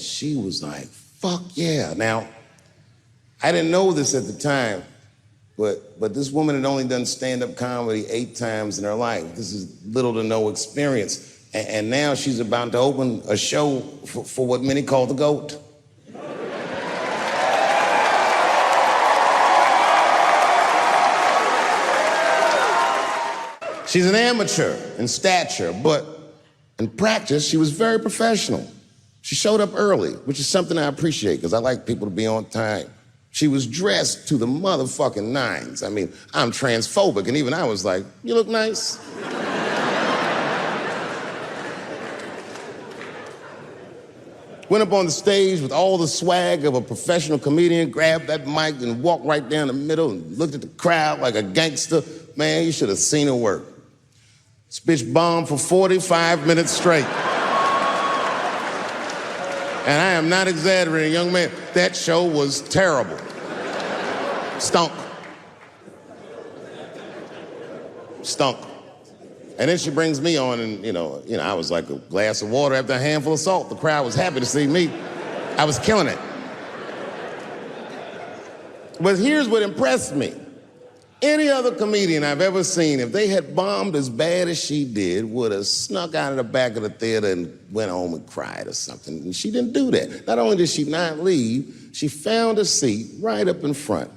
she was like, fuck yeah. Now, I didn't know this at the time, but this woman had only done stand-up comedy 8 times in her life. This is little to no experience. And now she's about to open a show for what many call the GOAT. She's an amateur in stature, but in practice, she was very professional. She showed up early, which is something I appreciate, because I like people to be on time. She was dressed to the motherfucking nines. I mean, I'm transphobic, and even I was like, you look nice. Went up on the stage with all the swag of a professional comedian, grabbed that mic and walked right down the middle and looked at the crowd like a gangster. Man, you should have seen her work. This bitch bombed for 45 minutes straight. And I am not exaggerating, young man. That show was terrible. Stunk. Stunk. And then she brings me on, and you know, I was like a glass of water after a handful of salt. The crowd was happy to see me. I was killing it. But here's what impressed me. Any other comedian I've ever seen, if they had bombed as bad as she did, would have snuck out of the back of the theater and went home and cried or something. And she didn't do that. Not only did she not leave, she found a seat right up in front.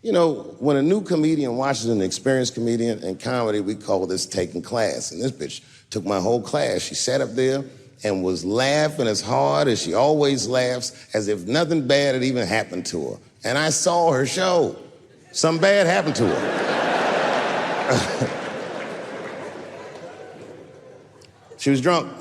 You know, when a new comedian watches an experienced comedian in comedy, we call this taking class. And this bitch took my whole class. She sat up there and was laughing as hard as she always laughs, as if nothing bad had even happened to her. And I saw her show. Something bad happened to her. She was drunk.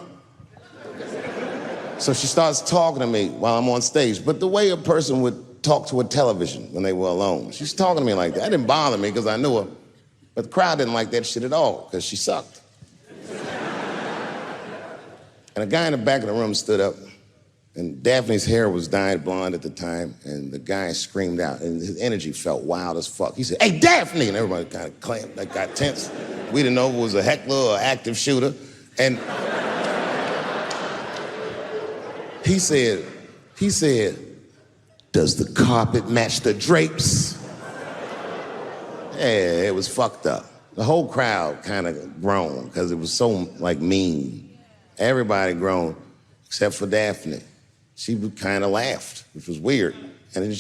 So she starts talking to me while I'm on stage, but the way a person would talk to a television when they were alone. She's talking to me like that. That didn't bother me because I knew her, but the crowd didn't like that shit at all because she sucked. And a guy in the back of the room stood up, and Daphne's hair was dyed blonde at the time, and the guy screamed out, and his energy felt wild as fuck. He said, "Hey, Daphne!" And everybody kind of clamped, like got tense. We didn't know if it was a heckler or active shooter. And he said, "Does the carpet match the drapes?" Yeah, it was fucked up. The whole crowd kind of groaned because it was so, like, mean. Everybody groaned except for Daphne. She kind of laughed, which was weird. And it